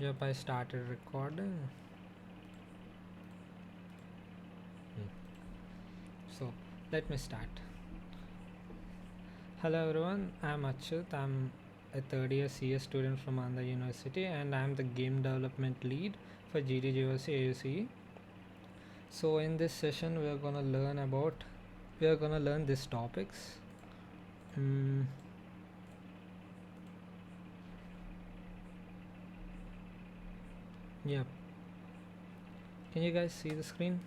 Yep, I started recording. So let me start. Hello everyone, I'm Achyut. I'm a third year CS student from Andhra University and I'm the game development lead for GDGOC AUCE. So in this session we are gonna learn these topics. Yep. Can you guys see the screen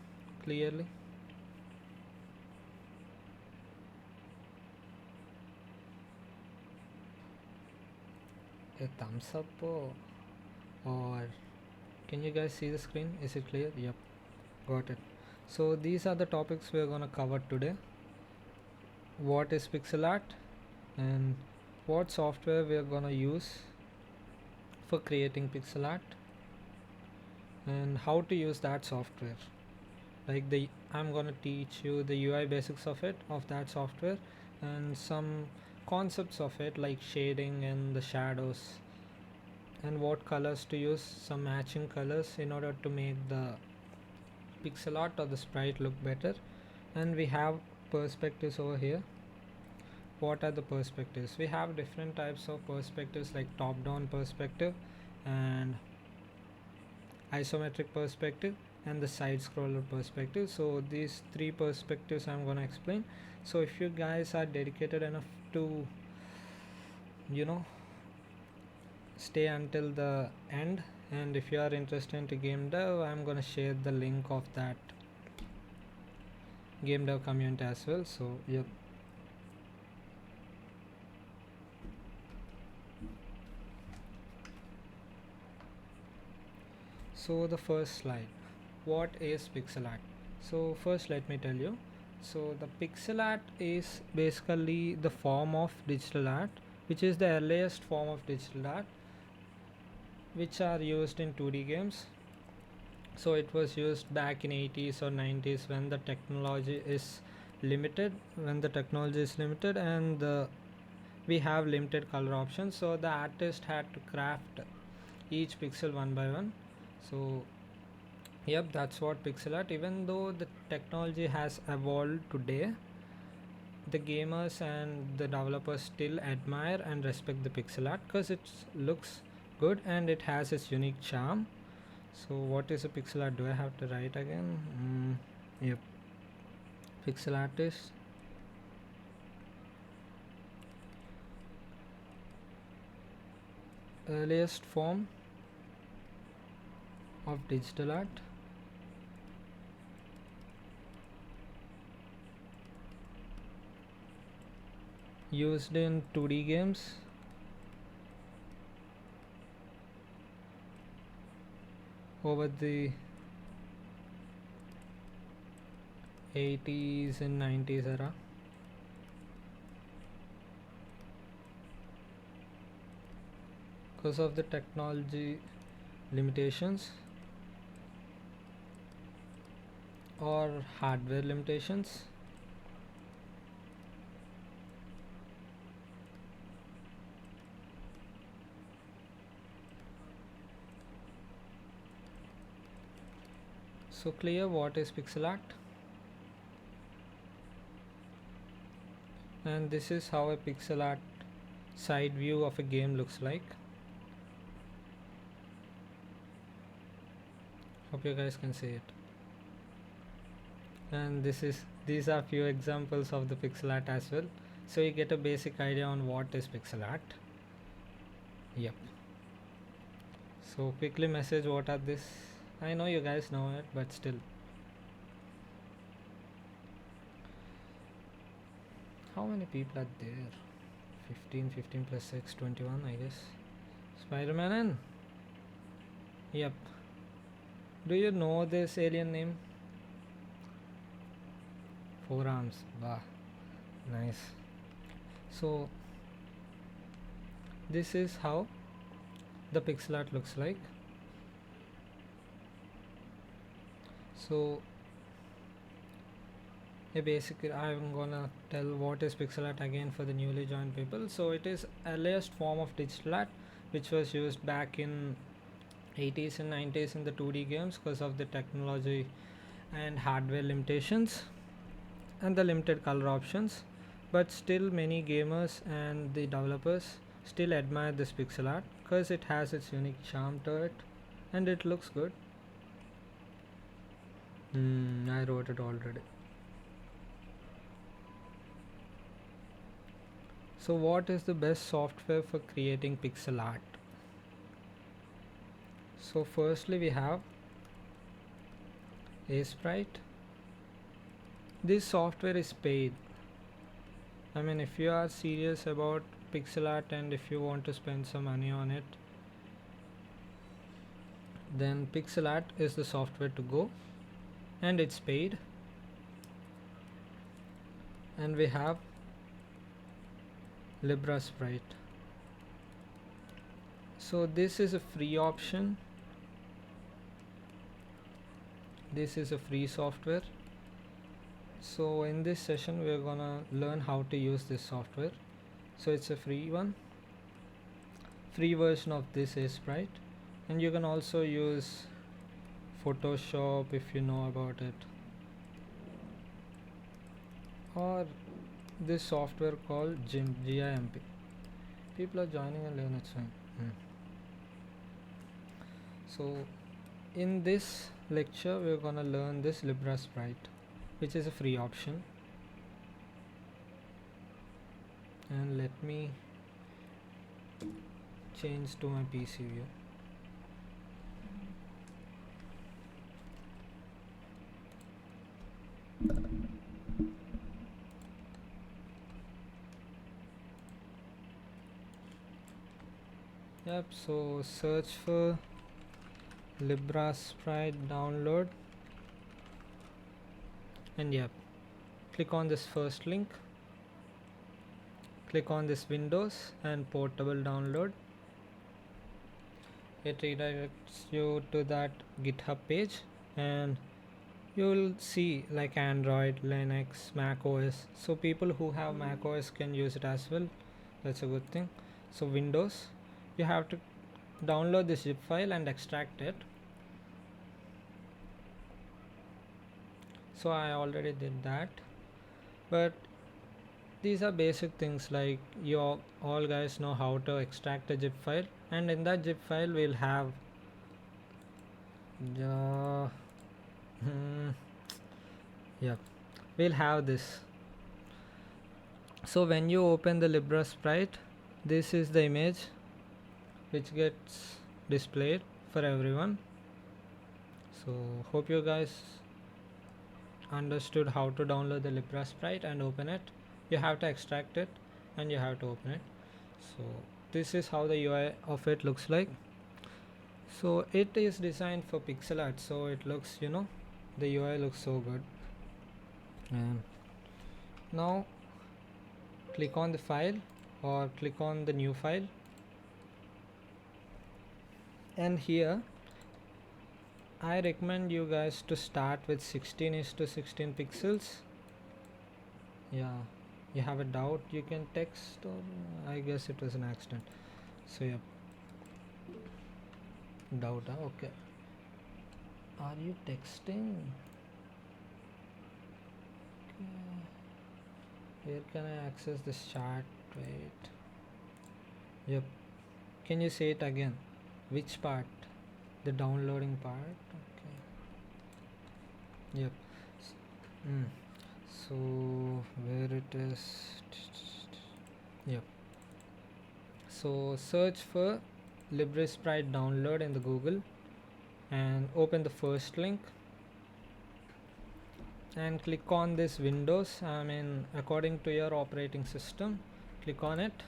clearly? A thumbs up or can you guys see the screen? Is it clear? Yep, got it. So these are the topics we're gonna cover today. What is pixel art and what software we're gonna use for creating pixel art and how to use that software. Like I'm gonna teach you the UI basics of that software and some concepts of it like shading and the shadows and what colors to use, some matching colors in order to make the pixel art or the sprite look better. And we have perspectives over here. What are the perspectives? We have different types of perspectives like top down perspective and isometric perspective and the side scroller perspective. So these three perspectives I'm going to explain. So if you guys are dedicated enough to stay until the end, and if you are interested into game dev, I'm going to share the link of that game dev community as well. So yep. So the first slide, what is pixel art? So first let me tell you. So the pixel art is basically the form of digital art, which is the earliest form of digital art which are used in 2D games. So it was used back in 80s or 90s when the technology is limited, and we have limited color options. So the artist had to craft each pixel one by one. So yep, that's what pixel art. Even though the technology has evolved today, the gamers and the developers still admire and respect the pixel art because it looks good and it has its unique charm. So what is a pixel art? Do I have to write again? Yep. Pixel art is earliest form of digital art used in 2D games over the 80s and 90s era. Because of the technology limitations or hardware limitations, so clear what is pixel art, and this is how a pixel art side view of a game looks like. Hope you guys can see it. And these are few examples of the pixel art as well, so you get a basic idea on what is pixel art. Yep. So quickly message what are this. I know you guys know it, but still. How many people are there? 15 plus 6, 21 I guess. Spider-Man and yep. Do you know this alien name? Four arms. Wow, nice. So this is how the pixel art looks like. So basically I'm gonna tell what is pixel art again for the newly joined people. So it is earliest form of digital art which was used back in 80s and 90s in the 2D games because of the technology and hardware limitations and the limited color options, but still many gamers and the developers still admire this pixel art because it has its unique charm to it and it looks good. I wrote it already. So what is the best software for creating pixel art? So firstly we have Eyedropper. This software is paid. I mean, if you are serious about pixel art and if you want to spend some money on it, then pixel art is the software to go, and it's paid. And we have LibreSprite. So this is a free option. This is a free software. So in this session we're gonna learn how to use this software. So it's a free one, free version of this Eyedropper, and you can also use Photoshop if you know about it, or this software called GIMP. People are joining and learn, it's fine. So in this lecture we're gonna learn this LibreSprite, which is a free option. And let me change to my PC view. Yep, so search for LibreSprite download, and yep, click on this first link, click on this Windows and portable download. It redirects you to that GitHub page, and you will see like Android, Linux, Mac OS. So people who have Mac OS can use it as well. That's a good thing. So Windows, you have to download this zip file and extract it. So I already did that, but these are basic things, like you all guys know how to extract a zip file, and in that zip file we'll have yeah, we'll have this. So when you open the LibreSprite, this is the image which gets displayed for everyone. So hope you guys understood how to download the LibreSprite and open it. You have to extract it and you have to open it. So this is how the UI of it looks like. So it is designed for pixel art, so it looks, the UI looks so good. And now click on the file or click on the new file, and here I recommend you guys to start with 16:16 pixels. Yeah, you have a doubt, you can text, or I guess it was an accident. So yeah, doubt, okay. Are you texting? Okay. Where can I access this chat? Wait. Yep. Can you say it again? Which part? The downloading part? Okay. Yep. So where it is? Yep. So search for LibreSprite download in the Google and open the first link and click on this Windows, according to your operating system, click on it.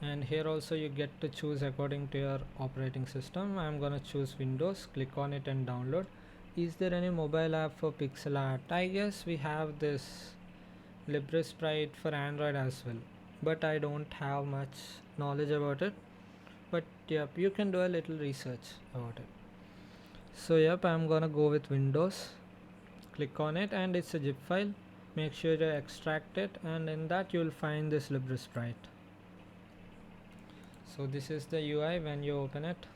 And here also you get to choose according to your operating system. I'm gonna choose Windows, click on it and download. Is there any mobile app for pixel art? I guess we have this LibreSprite for Android as well, but I don't have much knowledge about it. But yep, you can do a little research about it. So yep, I'm gonna go with Windows, click on it, and it's a zip file. Make sure to extract it, and in that you'll find this LibreSprite. So this is the UI when you open it.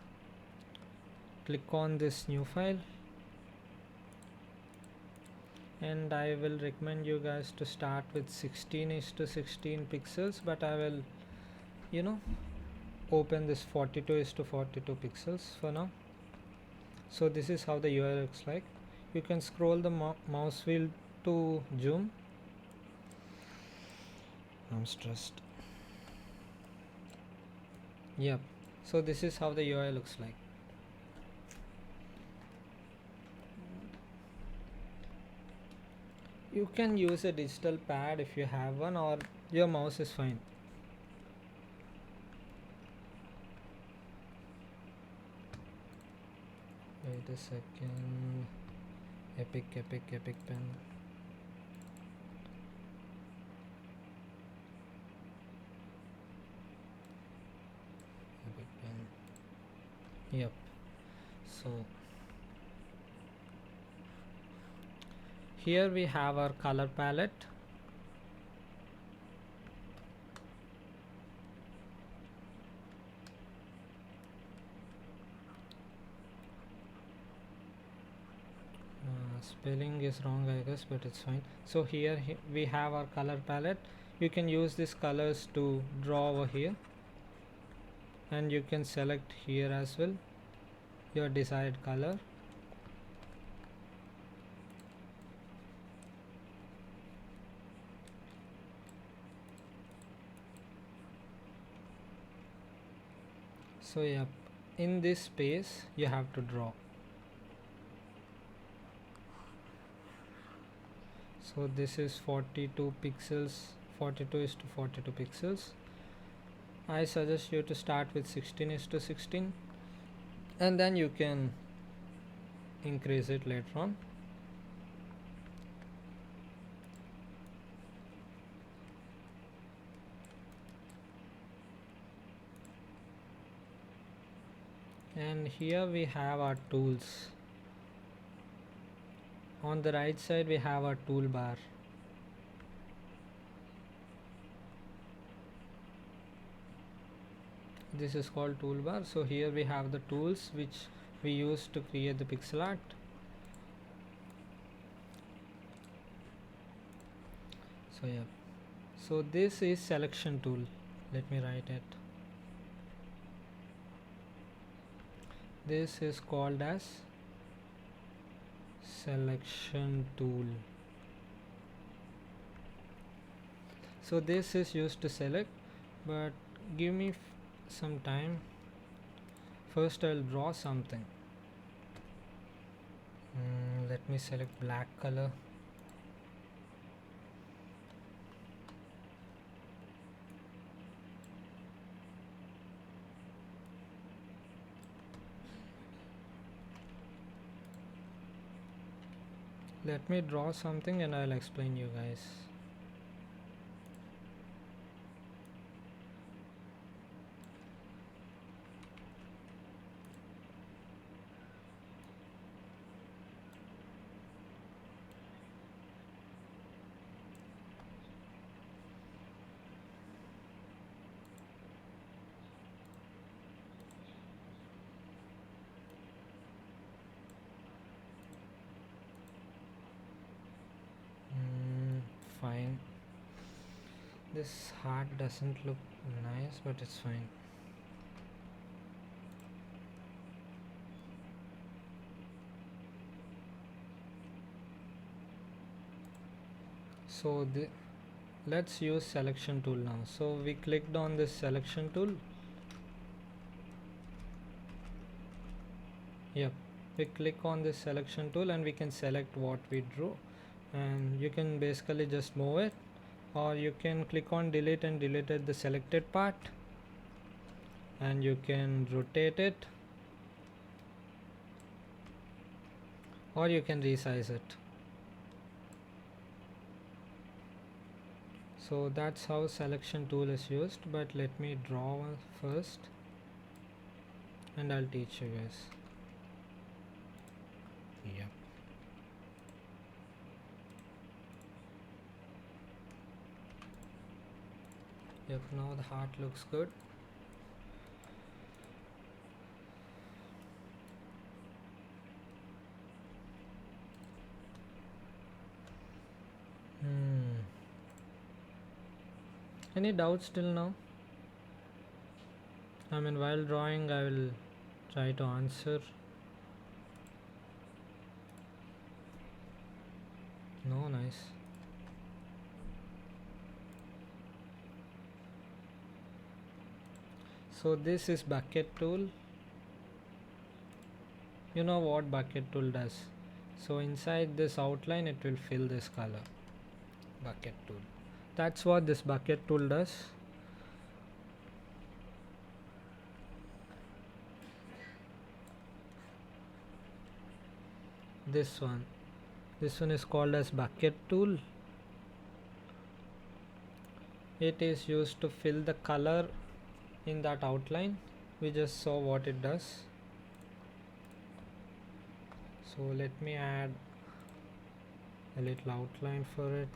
click on this new file, and I will recommend you guys to start with 16:16 pixels, but I will open this 42:42 pixels for now. So this is how the UI looks like. You can scroll the mouse wheel to zoom. I'm stressed. Yep, so this is how the UI looks like. You can use a digital pad if you have one, or your mouse is fine. Wait a second. Epic pen. Epic pen. Yep. So here we have our color palette. Spelling is wrong, I guess, but it's fine. So here we have our color palette. You can use these colors to draw over here, and you can select here as well your desired color. So yeah, in this space you have to draw. So this is 42 pixels, 42:42 pixels. I suggest you to start with 16:16, and then you can increase it later on. And here we have our tools. On the right side we have our toolbar. This is called toolbar. So here we have the tools which we use to create the pixel art. So yeah, so this is selection tool. Let me write it. This is called as selection tool. So this is used to select, but give me some time. First I'll draw something. Let me select black color. Let me draw something and I'll explain you guys. Fine. This heart doesn't look nice, but it's fine. So let's use selection tool now. So we clicked on this selection tool. Yep, we click on this selection tool and we can select what we drew, and you can basically just move it, or you can click on delete and delete the selected part, and you can rotate it, or you can resize it. So that's how selection tool is used, but let me draw one first and I'll teach you guys. Yep. Yep, now the heart looks good. Any doubts till now? I mean, while drawing I will try to answer. No, nice. So this is bucket tool. You know what bucket tool does? So inside this outline it will fill this color. Bucket tool. That's what this bucket tool does. This one is called as bucket tool. It is used to fill the color in that outline. We just saw what it does. So let me add a little outline for it.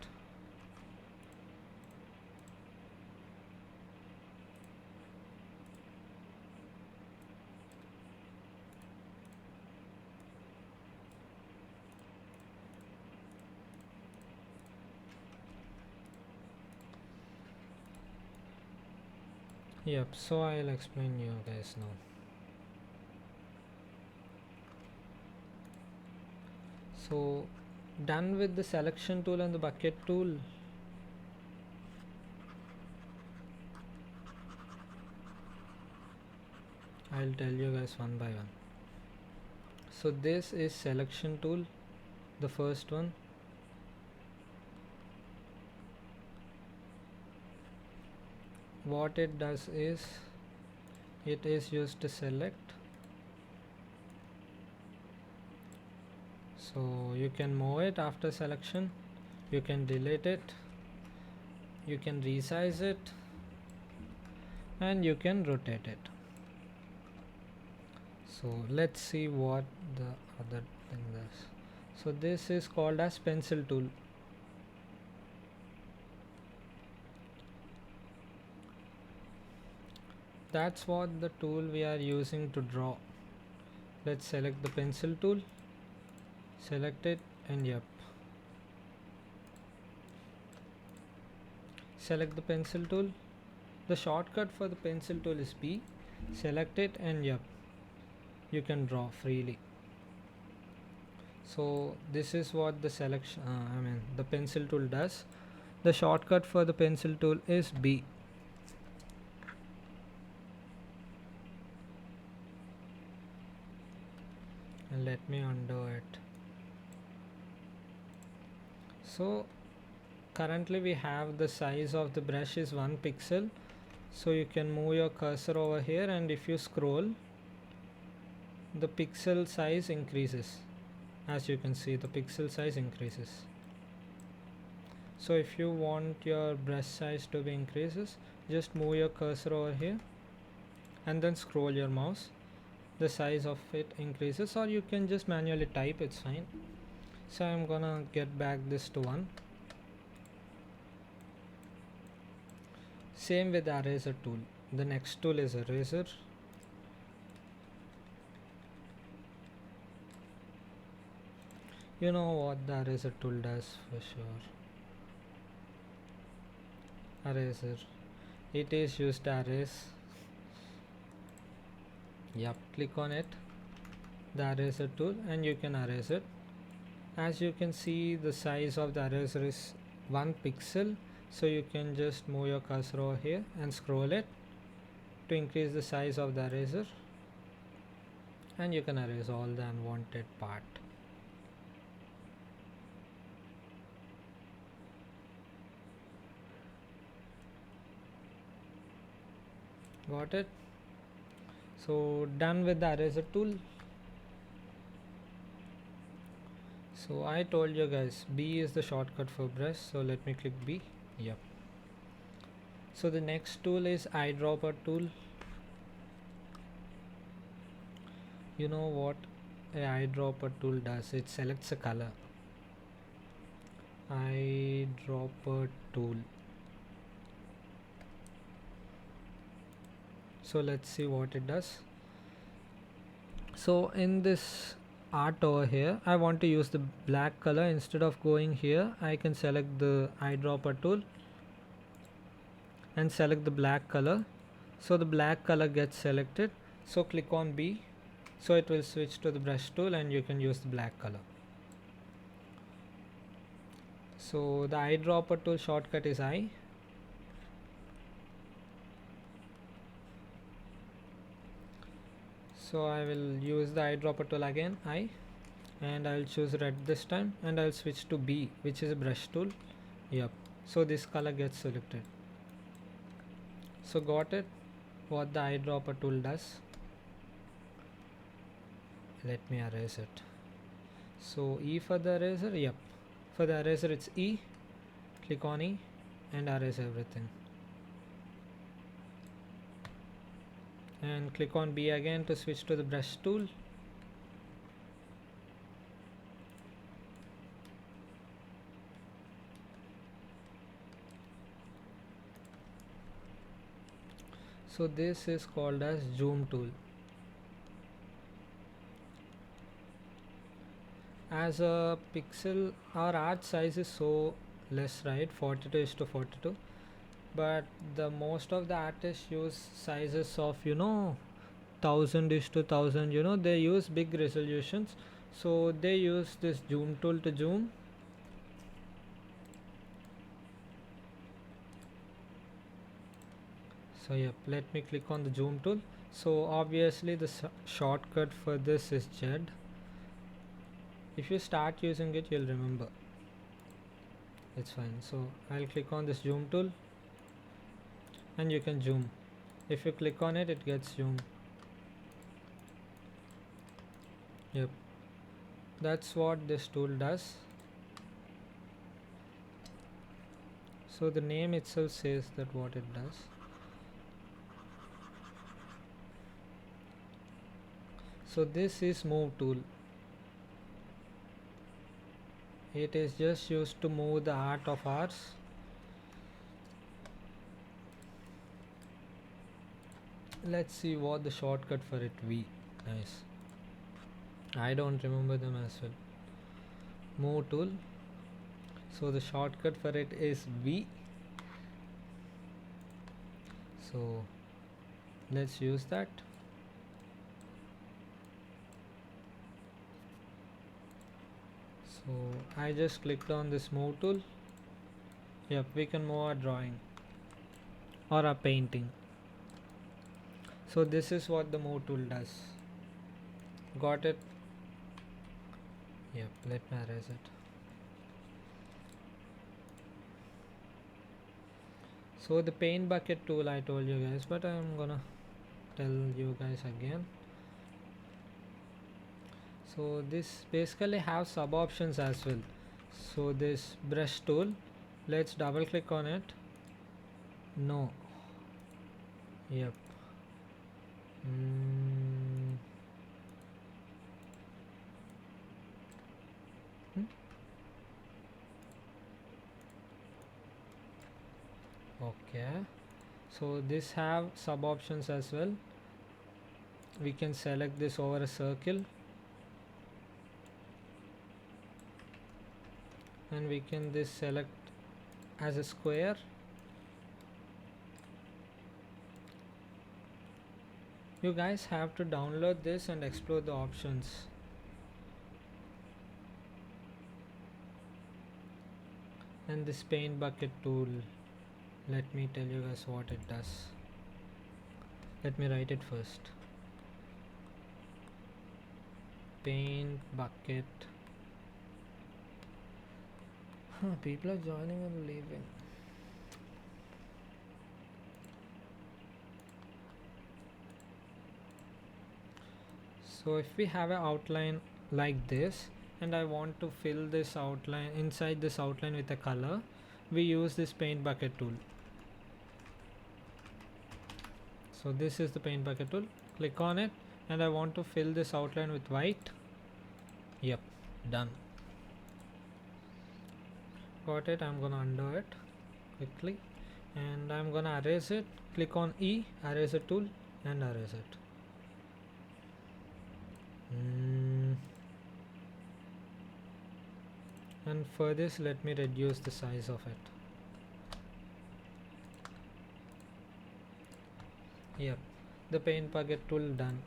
Yep, so I'll explain you guys now. So done with the selection tool and the bucket tool. I'll tell you guys one by one. So this is selection tool, the first one. What it does is it is used to select. So you can move it after selection, you can delete it, you can resize it, and you can rotate it. So let's see what the other thing does. So this is called as pencil tool. That's what the tool we are using to draw. Let's select the pencil tool, select it, and yep, select the pencil tool. The shortcut for the pencil tool is B. Select it, and yep, you can draw freely. So this is what the selection the pencil tool does. The shortcut for the pencil tool is B. And let me undo it. So currently we have the size of the brush is 1 pixel. So you can move your cursor over here, and if you scroll, the pixel size increases. As you can see, the pixel size increases. So if you want your brush size to be increases, just move your cursor over here and then scroll your mouse. The size of it increases, or you can just manually type, it's fine. So I'm gonna get back this to 1. Same with the eraser tool. The next tool is eraser. You know what the eraser tool does for sure. Eraser. It is used to erase. Yep, click on it, the eraser tool, and you can erase it. As you can see, the size of the eraser is 1 pixel. So you can just move your cursor over here and scroll it to increase the size of the eraser, and you can erase all the unwanted part. Got it? So done with the eraser tool. So I told you guys B is the shortcut for brush, so let me click B. Yep. So the next tool is eyedropper tool. You know what a eyedropper tool does? It selects a color. Eyedropper tool. So let's see what it does. So in this art over here, I want to use the black color. Instead of going here, I can select the eyedropper tool and select the black color. So the black color gets selected. So click on B. So it will switch to the brush tool and you can use the black color. So the eyedropper tool shortcut is I. So I will use the eyedropper tool again, I, and I'll choose red this time, and I'll switch to B, which is a brush tool. Yep. So this color gets selected. So got it? What the eyedropper tool does? Let me erase it. So E for the eraser. Yep. For the eraser it's E. Click on E and erase everything. And click on B again to switch to the brush tool. So this is called as zoom tool. As a pixel, our art size is so less, right? 42:42. But the most of the artists use sizes of 1000:1000. They use big resolutions, so they use this zoom tool to zoom. So yep, let me click on the zoom tool. So obviously the shortcut for this is Z. If you start using it, you'll remember. It's fine. So I'll click on this zoom tool and you can zoom. If you click on it, it gets zoomed. Yep, that's what this tool does. So the name itself says that what it does. So this is move tool. It is just used to move the art of ours. Let's see what the shortcut for it V. Nice. I don't remember them as well. Move tool. So the shortcut for it is V. So let's use that. So I just clicked on this move tool. Yep, we can move our drawing or our painting. So this is what the move tool does. Got it? Yep, let me erase it. So the paint bucket tool I told you guys, but I'm gonna tell you guys again. So this basically have sub options as well. So this brush tool, let's double click on it. No. Yep. Okay, so this have sub options as well. We can select this over a circle and we can this select as a square. You guys have to download this and explore the options. And this paint bucket tool, let me tell you guys what it does. Let me write it first. Paint bucket. People are joining and leaving. So if we have an outline like this and I want to fill this outline inside this outline with a color, we use this paint bucket tool. So this is the paint bucket tool. Click on it and I want to fill this outline with white. Yep, done. Got it. I'm gonna undo it quickly and I'm gonna erase it. Click on E, eraser tool, and erase it. And for this, let me reduce the size of it. Yep, the paint bucket tool done.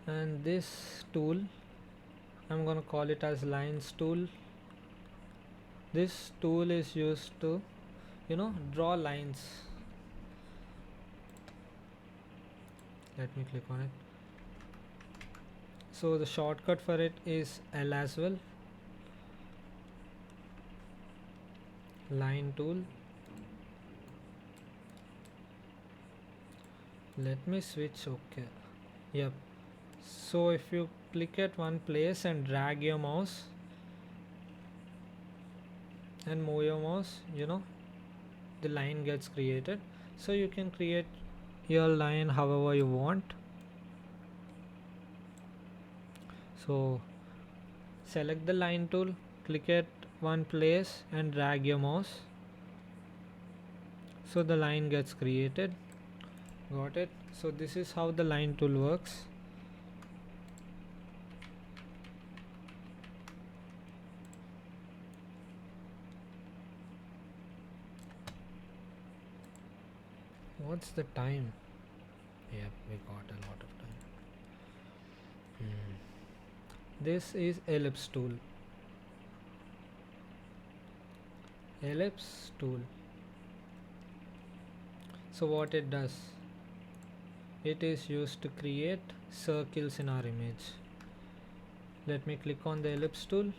And this tool, I'm gonna call it as lines tool. This tool is used to, draw lines. Let me click on it. So the shortcut for it is L as well. Line tool. Let me switch. Okay. Yep. So if you click at one place and drag your mouse and move your mouse, the line gets created. So you can create your line however you want. So select the line tool, click at one place and drag your mouse, so the line gets created. Got it? So this is how the line tool works. What's the time? Yep, we got a lot of time. This is ellipse tool. Ellipse tool. So what it does? It is used to create circles in our image. Let me click on the ellipse tool.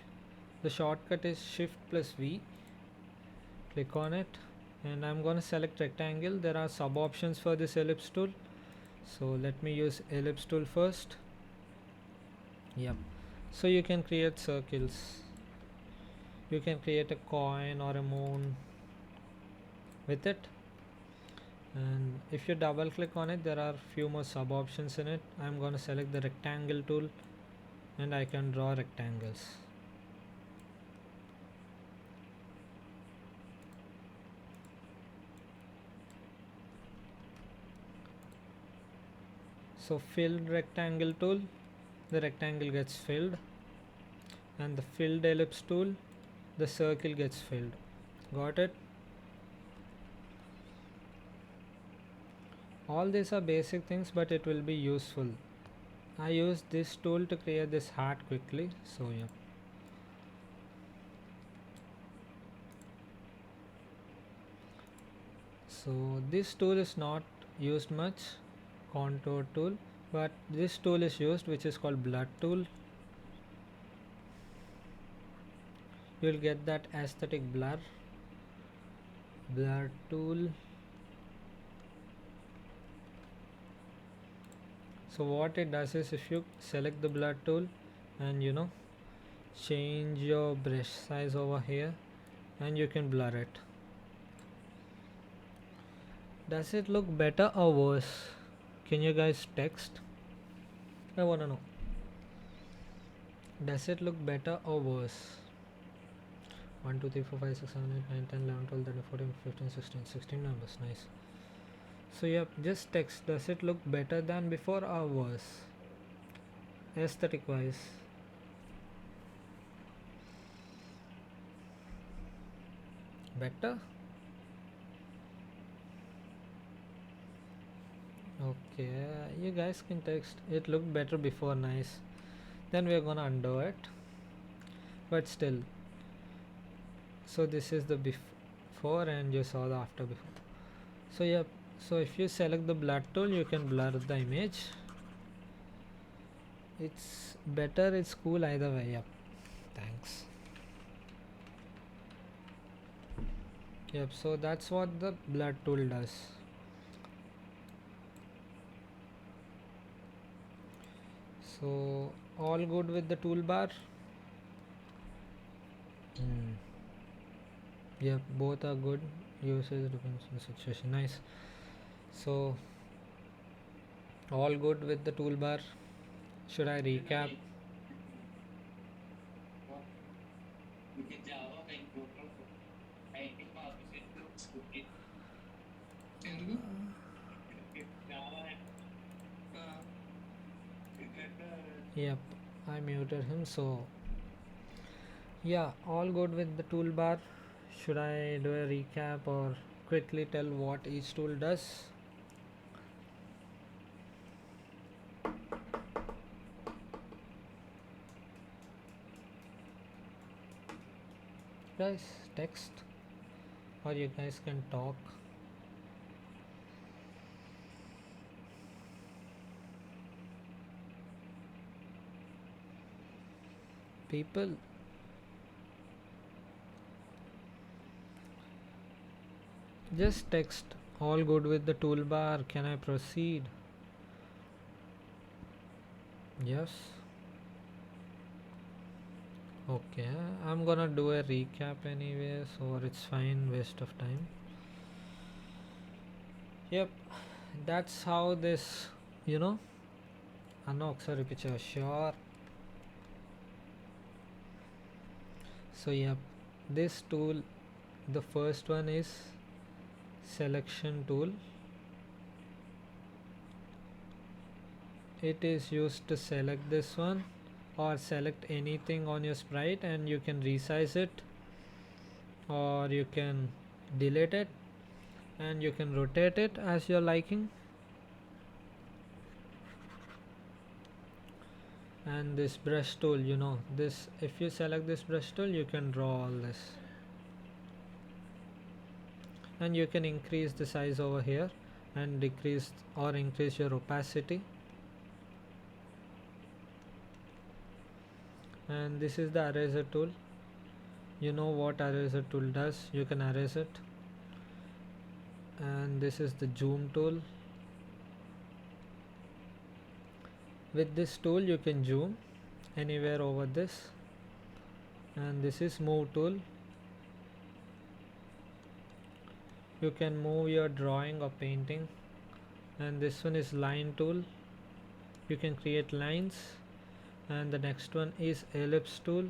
The shortcut is Shift plus V. Click on it and I'm going to select rectangle. There are sub options for this ellipse tool. So let me use ellipse tool first. Yep. So you can create circles. You can create a coin or a moon with it. And if you double click on it, there are few more sub options in it. I'm going to select the rectangle tool and I can draw rectangles. So filled rectangle tool, the rectangle gets filled, and the filled ellipse tool, the circle gets filled. Got it? All these are basic things, but it will be useful. I use this tool to create this heart quickly. So yeah. So this tool is not used much, contour tool, but this tool is used, which is called blur tool. You'll get that aesthetic blur tool. So what it does is, if you select the blur tool and change your brush size over here, and you can blur it. Does it look better or worse? Can you guys text? I wanna know. Does it look better or worse? 1 2 3 4 5 6 7 8 9 10 11 12 13 14 15 16 numbers. Nice. So yep, just text. Does it look better than before or worse, aesthetic wise? Better? Okay, you guys can text. It looked better before. Nice. Then we are gonna undo it, but still. So this is the before and you saw the after before. So yep, so if you select the blur tool, you can blur the image. It's better, it's cool either way. Yep, thanks. Yep, so that's what the blur tool does. So all good with the toolbar? Yep, both are good. Usage depends on the situation. Nice. So all good with the toolbar. Should I recap? Yep, I muted him. So yeah, all good with the toolbar. Should I do a recap or quickly tell what each tool does? Guys, text, or you guys can talk. People, just text. All good with the toolbar? Can I proceed? Yes. Okay, I'm gonna do a recap anyway, so it's fine, waste of time. Yep, that's how this, you know, sorry, picture, sure. So, yep, this tool, the first one is selection tool. It is used to select this one or select anything on your sprite, and you can resize it or you can delete it, and you can rotate it as you're liking. And this brush tool, you know, this, if you select this brush tool, you can draw all this, and you can increase the size over here and decrease or increase your opacity. And this is the eraser tool. You know what eraser tool does, you can erase it. And this is the zoom tool. With this tool you can zoom anywhere over this. And this is move tool. You can move your drawing or painting. And this one is line tool. You can create lines. And the next one is ellipse tool.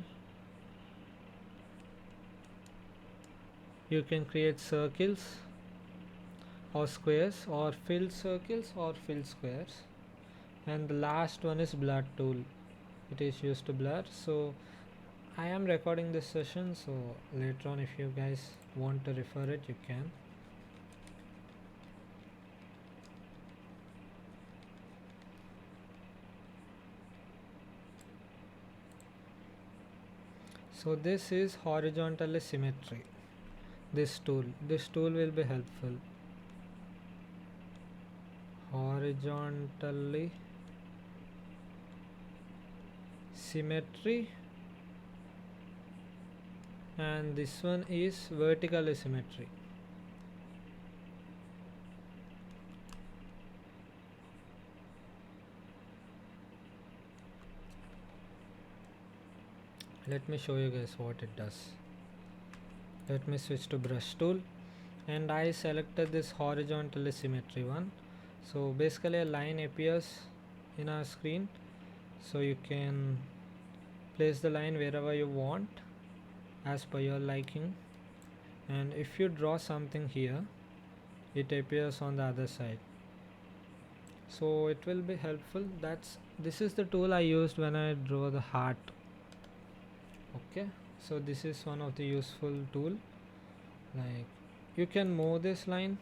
You can create circles or squares or fill circles or fill squares. And the last one is blur tool. It is used to blur. So I am recording this session, so later on if you guys want to refer it, you can. So this is horizontally symmetry. This tool will be helpful. Horizontally symmetry, and this one is vertically symmetry. Let me show you guys what it does. Let me switch to brush tool, and I selected this horizontally symmetry one. So basically a line appears in our screen, so you can place the line wherever you want as per your liking. And if you draw something here, it appears on the other side, so it will be helpful. This is the tool I used when I draw the heart. Okay, so this is one of the useful tool. Like, you can move this line,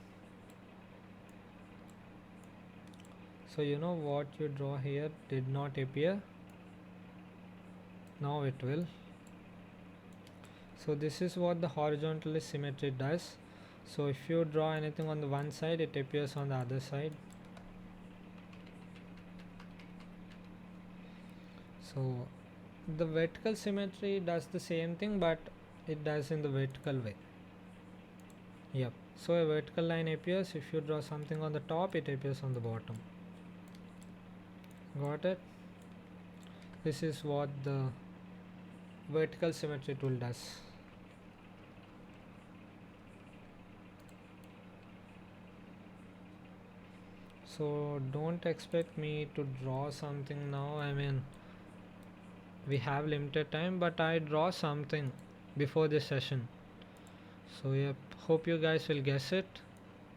so you know what you draw here did not appear, now it will. So this is what the horizontally symmetry does. So if you draw anything on the one side, it appears on the other side. So the vertical symmetry does the same thing, but it does in the vertical way. Yep, so a vertical line appears. If you draw something on the top, it appears on the bottom. Got it? This is what the vertical symmetry tool does. So don't expect me to draw something now. I mean, we have limited time, but I draw something before this session. So yep, hope you guys will guess it,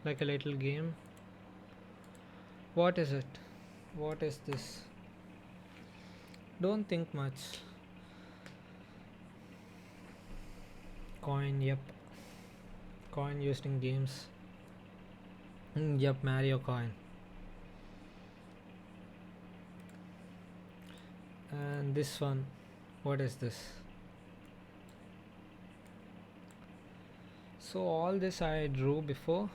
like a little game. What is it? What is this? Don't think much. Coin, yep. Coin used in games. Yep, Mario coin. And this one, what is this? So all this I drew before.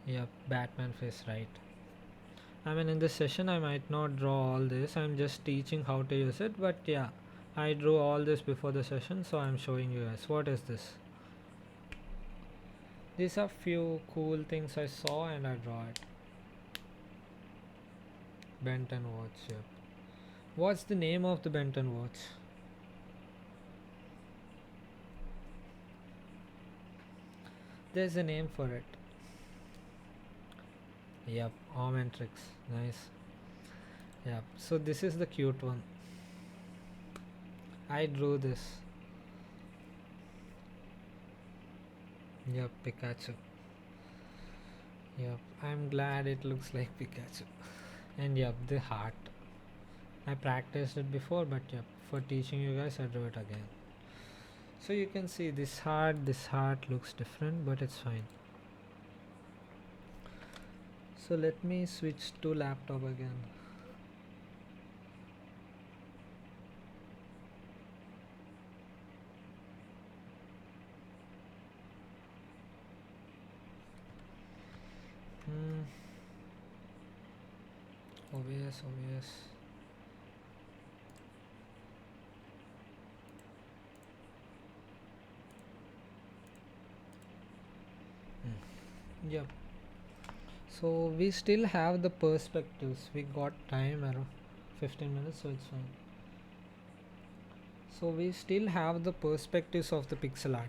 Yep, Batman face, right. I mean, in this session I might not draw all this, I'm just teaching how to use it, but yeah, I drew all this before the session, so I'm showing you guys. What is this? These are few cool things I saw and I draw it. Benton watch, yep. What's the name of the Benton watch? There's a name for it. Yep, Omentrix, nice. Yep, so this is the cute one. I drew this. Yep, Pikachu. Yep, I'm glad it looks like Pikachu. And yep, the heart. I practiced it before, but yep, for teaching you guys I drew it again. So you can see this heart looks different, but it's fine. So let me switch to laptop again. OBS. Yep. So we still have the perspectives. We got time around 15 minutes, so it's fine. So we still have the perspectives of the pixel art.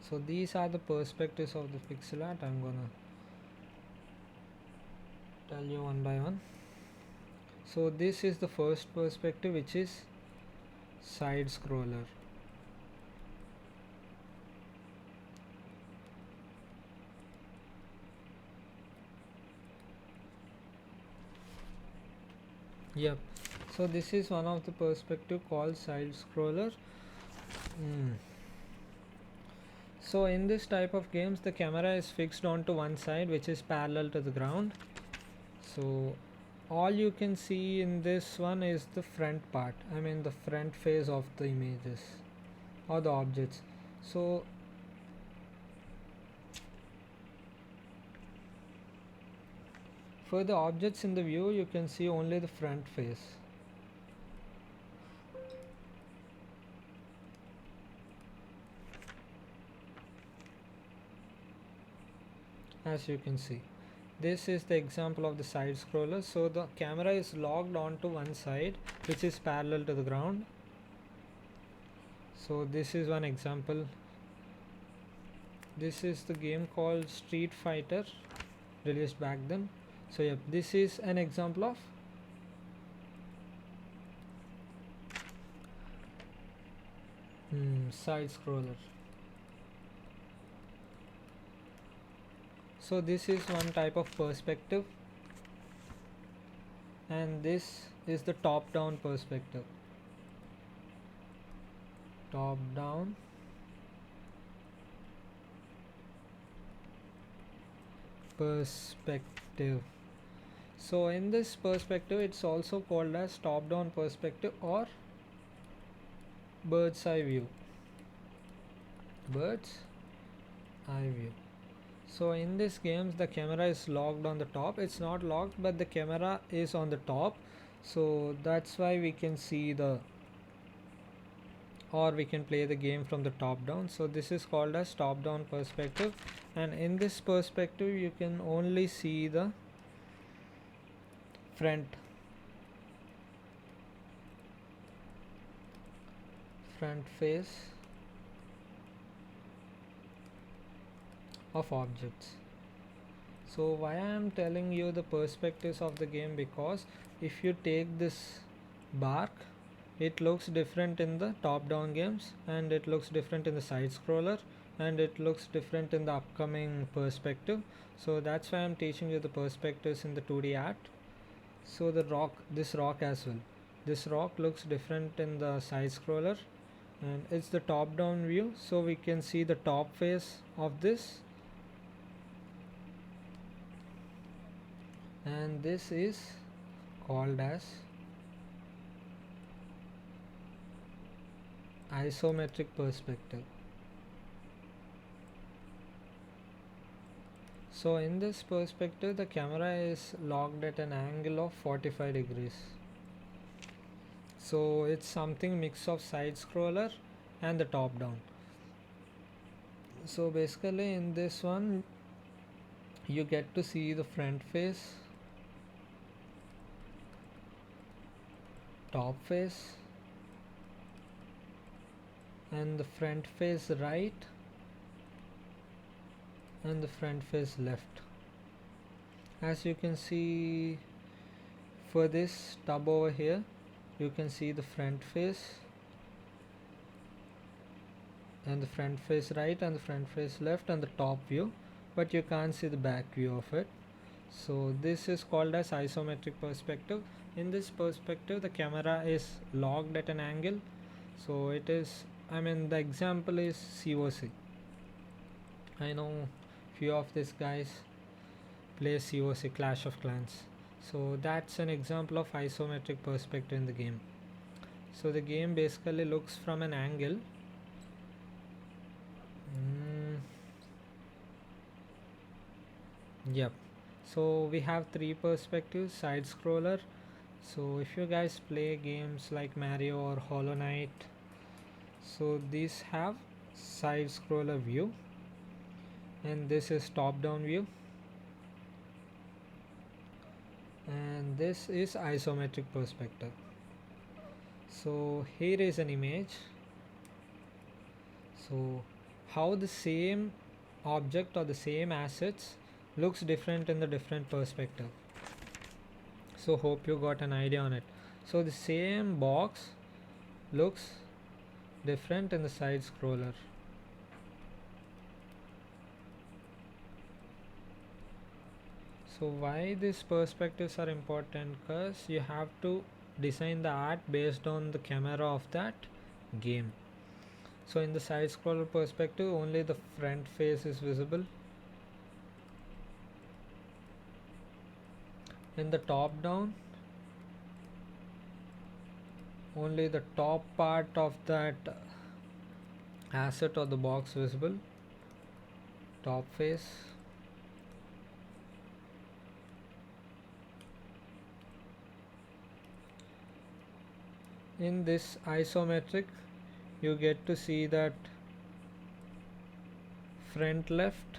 So these are the perspectives of the pixel art. I'm gonna tell you one by one. So this is the first perspective, which is side scroller. Yep, so this is one of the perspective called side scroller. So in this type of games the camera is fixed onto one side, which is parallel to the ground. So all you can see in this one is the front part, I mean the front face of the images or the objects. So for the objects in the view you can see only the front face. As you can see, this is the example of the side scroller. So the camera is locked onto one side, which is parallel to the ground. So this is one example. This is the game called Street Fighter, released back then. So yep, this is an example of side scroller. So this is one type of perspective, and this is the top down perspective. Top down perspective. So in this perspective it's also called as top down perspective or bird's eye view. Bird's eye view. So in this games the camera is locked on the top. It's not locked, but the camera is on the top, so that's why we can see or we can play the game from the top down. So this is called as top down perspective, and in this perspective you can only see the front face of objects. So why I am telling you the perspectives of the game, because if you take this bark, it looks different in the top down games, and it looks different in the side scroller, and it looks different in the upcoming perspective. So that's why I'm teaching you the perspectives in the 2D art. So the rock, this rock as well, This rock looks different in the side scroller, and it's the top down view, so we can see the top face of this, and this is called as isometric perspective. So in this perspective, the camera is locked at an angle of 45 degrees. So it's something mix of side scroller and the top down. So basically in this one you get to see the front face, top face, and the front face right and the front face left. As you can see, for this tub over here, you can see the front face and the front face right and the front face left and the top view, but you can't see the back view of it. So this is called as isometric perspective. In this perspective, the camera is locked at an angle, so it is, the example is COC. I know few of these guys play COC, Clash of Clans, so that's an example of isometric perspective in the game. So the game basically looks from an angle. Yep. So we have three perspectives, side scroller. So if you guys play games like Mario or Hollow Knight, so these have side scroller view, and this is top down view, and this is isometric perspective. So here is an image. So how the same object or the same assets looks different in the different perspective. So hope you got an idea on it. So the same box looks different in the side scroller. So why these perspectives are important? Because you have to design the art based on the camera of that game. So in the side scroller perspective, only the front face is visible. In the top down, only the top part of that asset or the box visible, top face. In this isometric, you get to see that front left,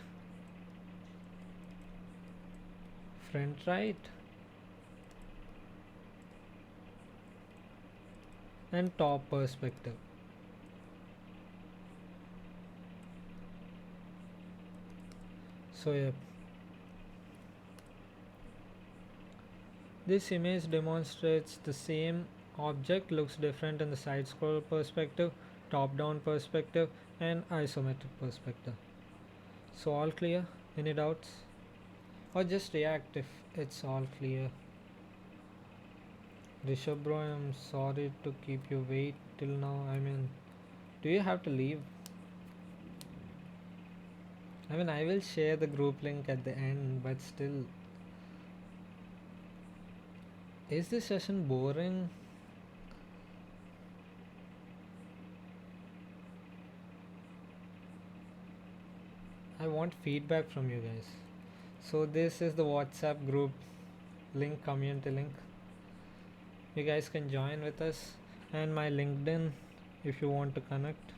front right, and top perspective. So yeah, this image demonstrates the same object looks different in the side scroll perspective, top down perspective, and isometric perspective. So all clear? Any doubts? Or just react if it's all clear. Rishabh bro, I'm sorry to keep you wait till now. Do you have to leave? I will share the group link at the end, but still. Is this session boring? I want feedback from you guys. So this is the WhatsApp group link, community link. You guys can join with us, and my LinkedIn if you want to connect.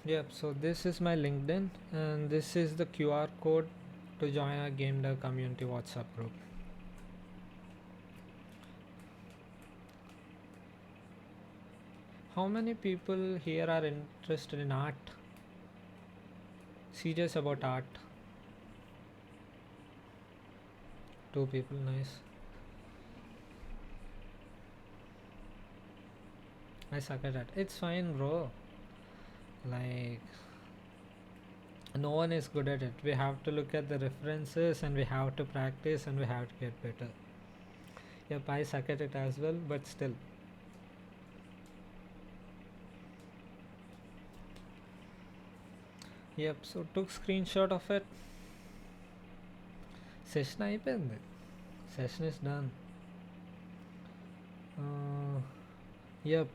Yep, so this is my LinkedIn, and this is the QR code to join our game dev community WhatsApp group. How many people here are interested in art? Serious about art? 2 people, nice. I suck at that. It's fine, bro. Like, No one is good at it. We have to look at the references and we have to practice and we have to get better. Yep, I suck at it as well, but still. Yep, so took screenshot of it. Session అయిపోయింది. Session is done. Yep,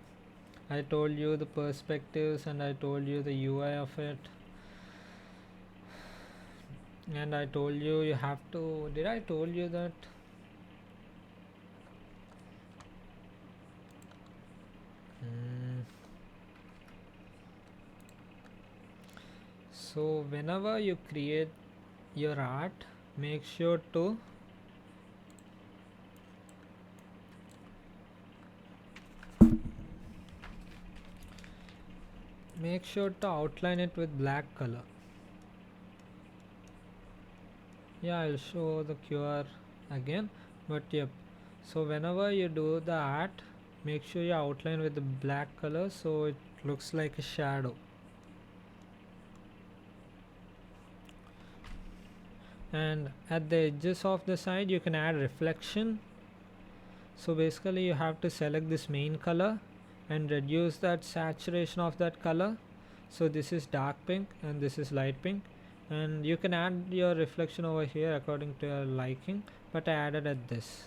I told you the perspectives and I told you the UI of it. And I told you you have to. Did I told you that? So whenever you create your art, make sure to outline it with black color. Yeah, I'll show the QR again, but yep. So whenever you do the art, make sure you outline with the black color so it looks like a shadow. And at the edges of the side you can add reflection. So basically you have to select this main color and reduce that saturation of that color. So this is dark pink and this is light pink, and you can add your reflection over here according to your liking, but I added at this.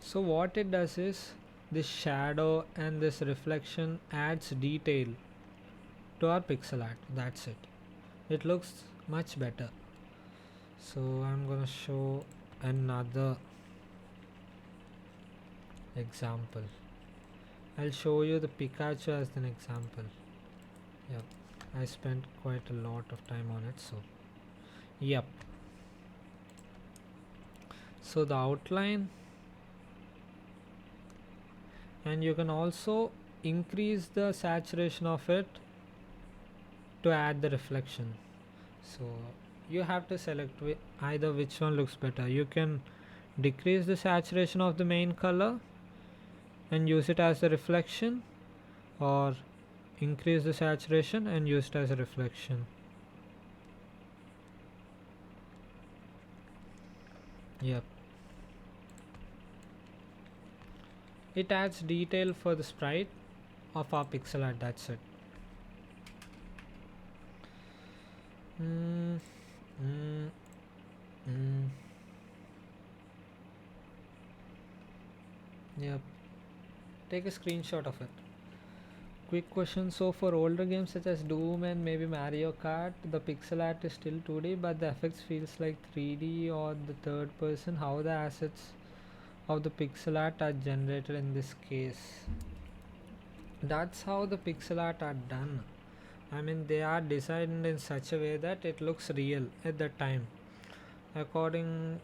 So what it does is this shadow and this reflection adds detail to our pixel art. That's it. It looks much better. So I'm gonna show another example. I'll show you the Pikachu as an example. Yep, I spent quite a lot of time on it. So yep, so the outline, and you can also increase the saturation of it to add the reflection. So you have to select either which one looks better. You can decrease the saturation of the main color and use it as a reflection, or increase the saturation and use it as a reflection. Yep, it adds detail for the sprite of our pixel art. That's it. Yep, take a screenshot of it. Quick question. So for older games such as Doom and maybe Mario Kart, the pixel art is still 2D but the effects feels like 3D or the third person. How the assets of the pixel art are generated in this case? That's how the pixel art are done. I mean, they are designed in such a way that it looks real at the time. According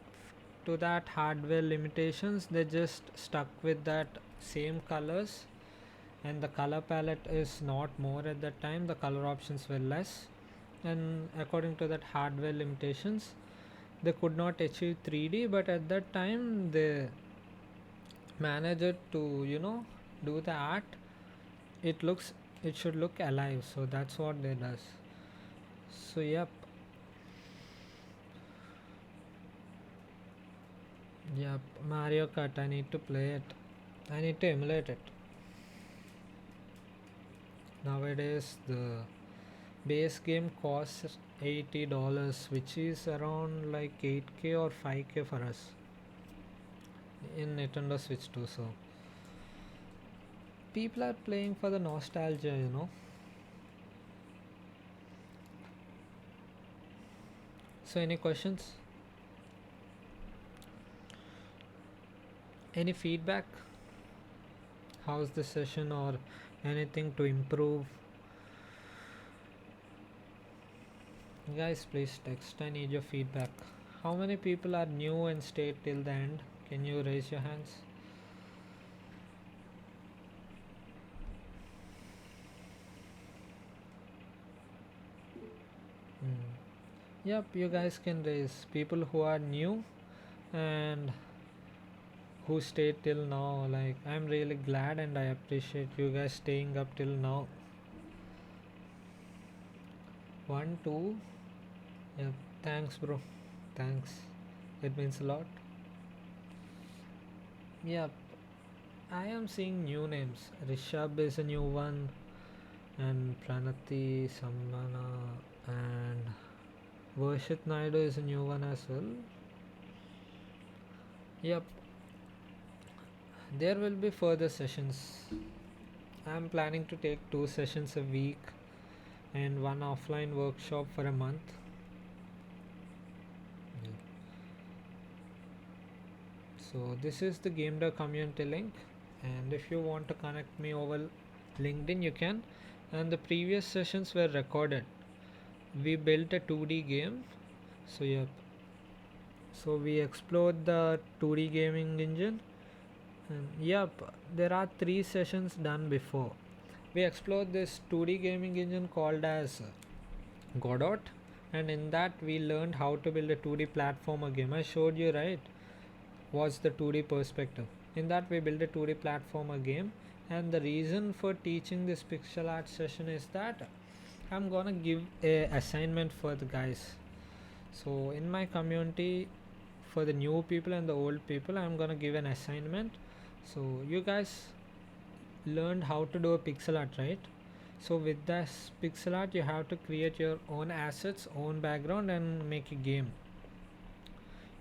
to that hardware limitations, they just stuck with that same colors, and the color palette is not more at that time. The color options were less, and according to that hardware limitations, they could not achieve 3D, but at that time they managed to do the art. It should look alive, so that's what they does. So yep, Mario Kart, I need to play it. I need to emulate it. Nowadays the base game costs $80, which is around like 8k or 5k for us in Nintendo Switch too. So people are playing for the nostalgia. So any questions? Any feedback? How's the session, or anything to improve? Guys, please text. I need your feedback. How many people are new and stayed till the end? Can you raise your hands? Yep, you guys can raise. People who are new and who stayed till now. Like, I'm really glad and I appreciate you guys staying up till now. 1 2. Yep. Thanks, bro. Thanks. It means a lot. Yep. I am seeing new names. Rishabh is a new one, and Pranati, Samana, and Varshit Naidu is a new one as well. Yep. There will be further sessions. I'm planning to take 2 sessions a week and one offline workshop for a month. Yeah. So this is the Game Dev community link, and if you want to connect me over LinkedIn, you can. And the previous sessions were recorded. We built a 2D game. So yep. So we explored the 2D gaming engine, and yep, there are 3 sessions done before. We explored this 2D gaming engine called as Godot, and in that we learned how to build a 2D platformer game. I showed you, right? What's the 2D perspective? In that we built a 2D platformer game, and the reason for teaching this pixel art session is that I'm gonna give a assignment for the guys. So in my community, for the new people and the old people, I'm gonna give an assignment. So you guys learned how to do a pixel art, right? So with this pixel art you have to create your own assets, own background, and make a game.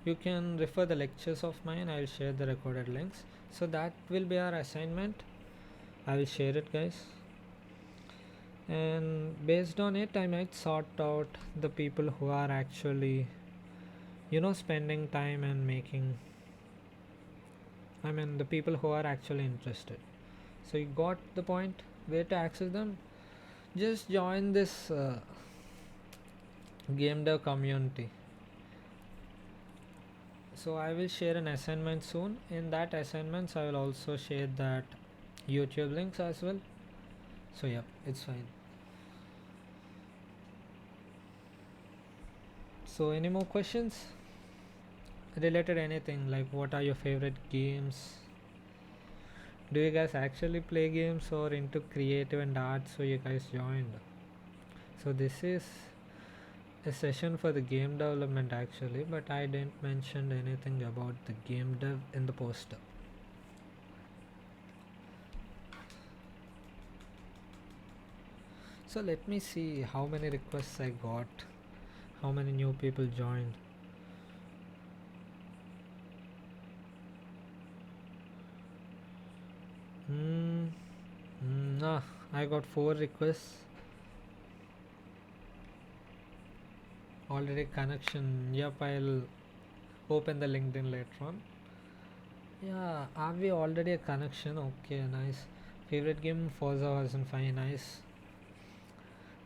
You can refer the lectures of mine. I'll share the recorded links. So that will be our assignment. I will share it, guys, and based on it I might sort out the people who are actually spending time and making, I mean the people who are actually interested. So you got the point. Where to access them? Just join this game dev community. So I will share an assignment soon. In that assignments I will also share that YouTube links as well. So yep, it's fine. So any more questions related anything, like what are your favorite games? Do you guys actually play games or into creative and art, so you guys joined? So this is a session for the game development actually, but I didn't mention anything about the game dev in the poster. So let me see how many requests I got, how many new people joined. Nah, I got 4 requests. Already connection. Yep, I'll open the LinkedIn later on. Yeah, are we already a connection? Okay, nice. Favorite game Forza Horizon 5, nice.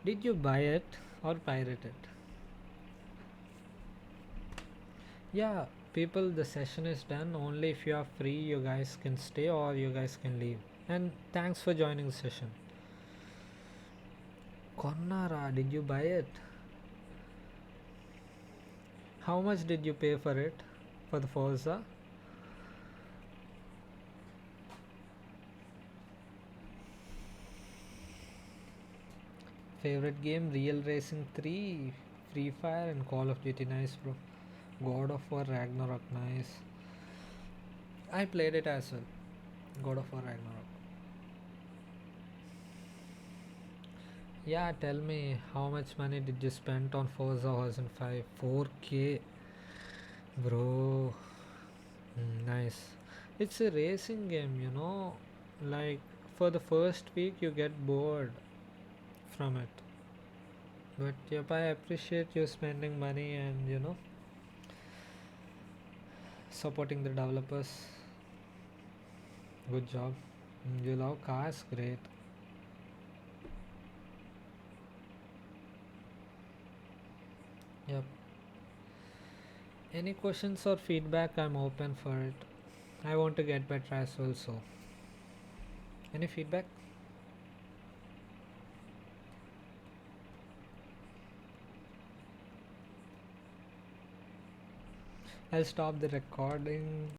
Did you buy it or pirate it? Yeah, people, the session is done. Only if you are free, you guys can stay or you guys can leave. And thanks for joining the session. Cornara, did you buy it? How much did you pay for it? For the Forza? Favorite game Real Racing 3, Free Fire, and Call of Duty. Nice, bro. God of War Ragnarok. Nice. I played it as well. God of War Ragnarok. Yeah, tell me how much money did you spend on Forza Horizon 5? 4K, bro. Nice. It's a racing game. Like, for the first week you get bored from it. But yep, I appreciate you spending money and supporting the developers. Good job. You love cars, great. Yep. Any questions or feedback, I'm open for it. I want to get better as well, so any feedback? I'll stop the recording.